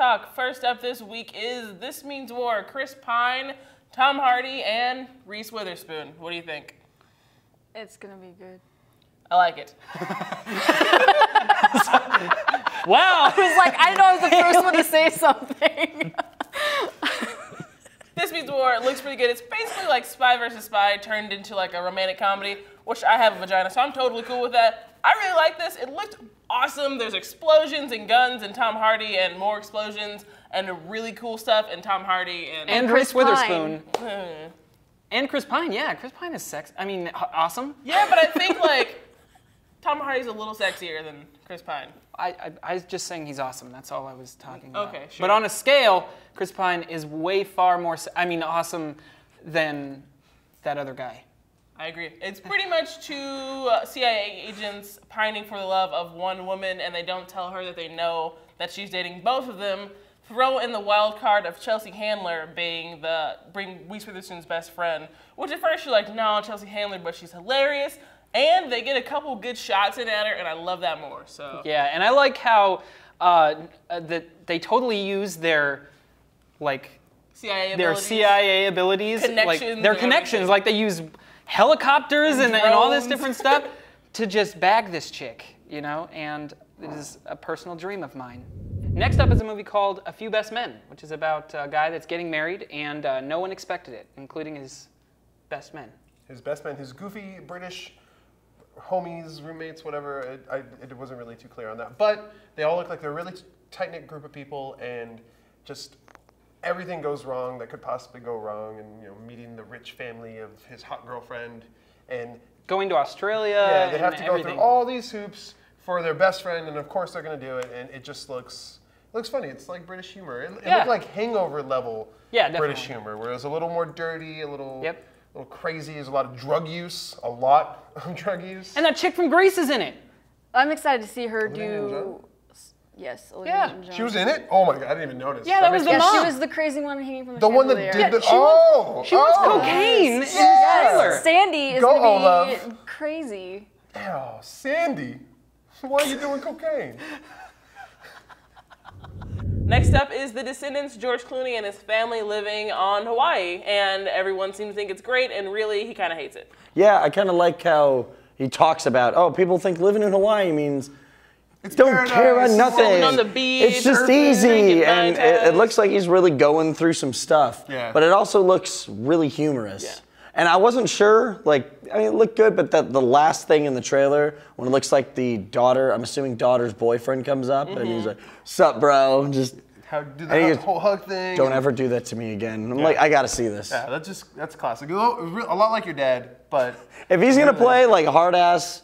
talk. First up this week is This Means War. Chris Pine, Tom Hardy, and Reese Witherspoon. What do you think? It's gonna be good. I like it. Wow. I was like, I know I was the first one to say something. This Means War, it looks pretty good. It's basically like Spy vs. Spy turned into like a romantic comedy, which I have a vagina, so I'm totally cool with that. I really like this. It looked awesome. There's explosions and guns and Tom Hardy and more explosions and really cool stuff and Tom Hardy and Reese Witherspoon. And Chris Pine, yeah. Chris Pine is awesome. Yeah, but I think like Tom Hardy's a little sexier than Chris Pine. I was just saying he's awesome. That's all I was talking about. Okay, sure. But on a scale, Chris Pine is way far more, awesome than that other guy. I agree. It's pretty much two CIA agents pining for the love of one woman, and they don't tell her that they know that she's dating both of them. Throw in the wild card of Chelsea Handler being Reese Witherspoon's best friend, which at first you're like, no, Chelsea Handler, but she's hilarious. And they get a couple good shots in at her, and I love that more. So yeah, and I like how that they totally use their CIA abilities, connections, like they use helicopters and all this different stuff to just bag this chick, you know. And it is a personal dream of mine. Next up is a movie called A Few Best Men, which is about a guy that's getting married, and no one expected it, including his best men. His best men, his goofy British homies, roommates, whatever. It wasn't really too clear on that. But they all look like they're a really tight-knit group of people, and just everything goes wrong that could possibly go wrong. And meeting the rich family of his hot girlfriend, and going to Australia. Yeah, they have to go through all these hoops for their best friend, and of course they're going to do it. And it just looks funny. It's like British humor. It looked like Hangover level British humor, where it was a little more dirty, a little crazy. There's a lot of drug use, And that chick from Grease is in it. I'm excited to see her do. Yes, Olivia Newton-John. She was in it? Oh my God, I didn't even notice. Yeah, that was the mom. She was the crazy one hanging from the one that did the. She wants cocaine. Yes. Sandy is going to be crazy. Oh, Sandy. Why are you doing cocaine? Next up is The Descendants, George Clooney and his family living on Hawaii, and everyone seems to think it's great, and really, he kind of hates it. Yeah, I kind of like how he talks about, people think living in Hawaii means don't care about nothing. On the beach, it's just easy, and it looks like he's really going through some stuff. Yeah. But it also looks really humorous. Yeah. And I wasn't sure, it looked good, but the last thing in the trailer, when it looks like the daughter, I'm assuming daughter's boyfriend comes up, and he's like, sup, bro? Just do the whole hug thing. Don't ever do that to me again. I'm like, I gotta see this. Yeah, that's classic. A lot like your dad, but if he's gonna play like a hard-ass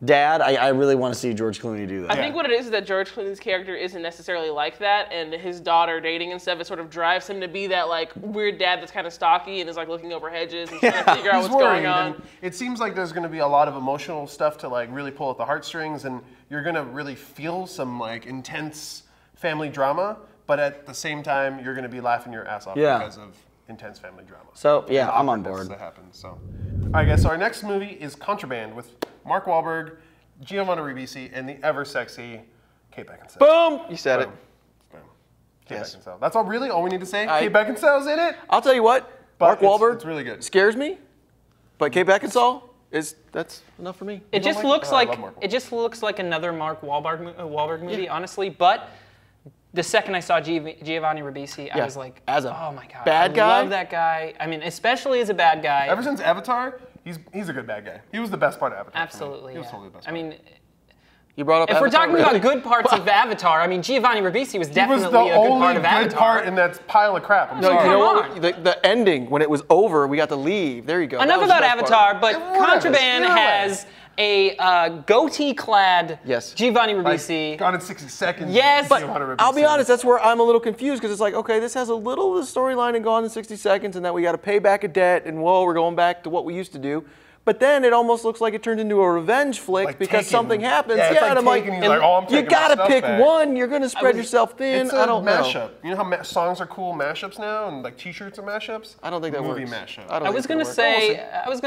dad, I really want to see George Clooney do that. I think what it is that George Clooney's character isn't necessarily like that, and his daughter dating and stuff, it sort of drives him to be that weird dad that's kind of stocky and is looking over hedges and trying to figure out what's going on. It seems like there's going to be a lot of emotional stuff to really pull at the heartstrings, and you're going to really feel some intense family drama, but at the same time you're going to be laughing your ass off because of intense family drama. So yeah, I'm on board. That happens. So, all right, guys. So our next movie is Contraband with Mark Wahlberg, Giovanni Ribisi, and the ever-sexy Kate Beckinsale. Boom! You said it. Boom. Kate Beckinsale. That's all we need to say? Kate Beckinsale's in it? I'll tell you what, Mark Wahlberg it's really good. Scares me, but Kate Beckinsale that's enough for me. It just looks like another Mark Wahlberg movie, honestly, but the second I saw Giovanni Ribisi, I was like, oh my God. Bad guy? I love that guy. I mean, especially as a bad guy. Ever since Avatar, he's a good bad guy. He was the best part of Avatar. Absolutely, He was totally the best part. I mean, you brought up if Avatar, we're talking about good parts of Avatar, I mean, Giovanni Ribisi was definitely a good part of Avatar. He was the only good Avatar. part in that pile of crap. I'm sorry. You know what? The ending, when it was over, we got to leave. There you go. Enough about Avatar, but Contraband has a goatee-clad Giovanni Ribisi. Gone in 60 Seconds. Yes. But I'll be honest, that's where I'm a little confused, because it's like, okay, this has a little of the storyline in Gone in 60 Seconds, and that we got to pay back a debt, and we're going back to what we used to do. But then it almost looks like it turns into a revenge flick because something happens. Yeah, and I'm like, you gotta pick one. You're gonna spread yourself thin. I don't know. You know how songs are cool mashups now, and T-shirts are mashups. I don't think that works. Movie mashup. I was gonna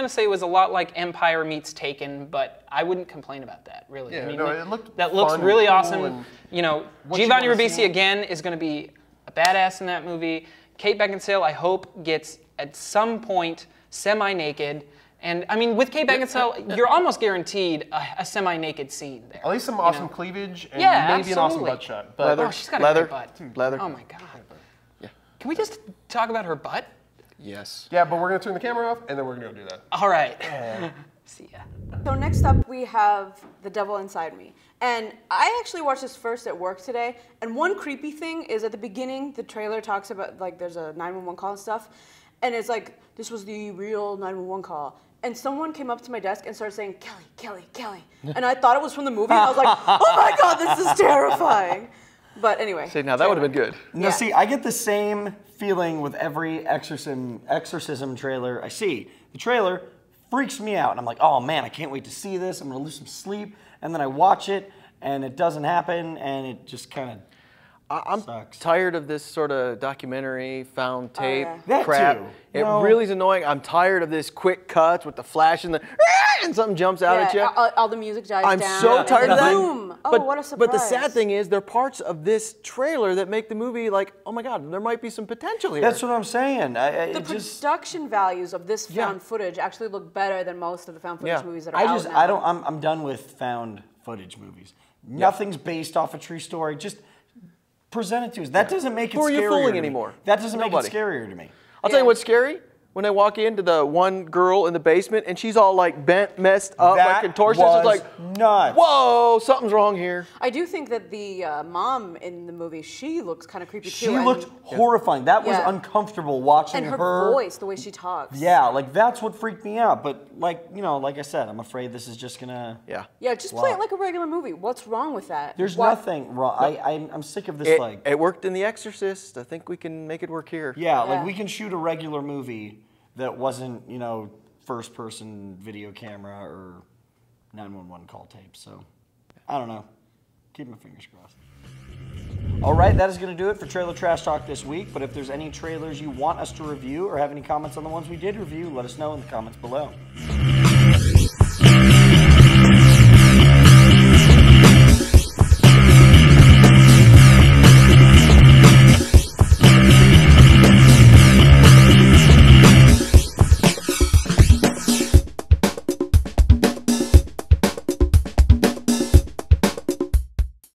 say it was a lot like Empire meets Taken, but I wouldn't complain about that really. Yeah, I mean, it looked that looks fun really and cool awesome. and Giovanni Ribisi again is gonna be badass in that movie. Kate Beckinsale, I hope, gets at some point semi-naked. And I mean, with Kate Beckinsale, you're almost guaranteed a semi-naked scene there. At least some awesome cleavage and maybe an awesome butt shot. But leather, she's got a leather, great butt. leather. Oh my God. Yeah. Can we just talk about her butt? Yes. Yeah, but we're gonna turn the camera off and then we're gonna go do that. All right. See ya. So next up we have The Devil Inside Me. And I actually watched this first at work today, and one creepy thing is at the beginning, the trailer talks about, like, there's a 911 call and stuff, and it's like, this was the real 911 call. And someone came up to my desk and started saying, Kelly, Kelly, Kelly. And I thought it was from the movie, and I was like, oh my God, this is terrifying. But anyway. See, now that would have been good. No, see, I get the same feeling with every exorcism trailer I see. The trailer freaks me out, and I'm like, oh man, I can't wait to see this. I'm gonna lose some sleep, and then I watch it, and it doesn't happen, and it just kind of I'm sucks. tired of this sort of documentary, found tape That crap. too. It No. really is annoying. I'm tired of this quick cuts with the flash and the and something jumps out at you. All the music dies I'm down. so tired and of that. Boom. Oh, what a surprise. But the sad thing is, there are parts of this trailer that make the movie like, oh my God, there might be some potential here. That's what I'm saying. The production values of this found footage actually look better than most of the found footage movies that are out now. I'm done with found footage movies. Nothing's based off a true story. Just present it to us. That doesn't make it scarier. Who are you fooling anymore? That doesn't make it Nobody. scarier to me. I'll tell you what's scary. When I walk into the one girl in the basement and she's all like bent, messed up, like contortionist, it's like, nuts. Whoa, something's wrong here. I do think that the mom in the movie, she looks kind of creepy too. She looked horrifying. That was Yeah. uncomfortable watching And her voice, the way she talks. Yeah, like that's what freaked me out. But like, you know, like I said, I'm afraid this is just gonna. Yeah, just play it like a regular movie. What's wrong with that? There's nothing wrong. I'm sick of this. It worked in The Exorcist. I think we can make it work here. Yeah, like we can shoot a regular movie that wasn't, you know, first-person video camera or 911 call tape. So, I don't know. Keep my fingers crossed. All right, that is going to do it for Trailer Trash Talk this week. But if there's any trailers you want us to review or have any comments on the ones we did review, let us know in the comments below.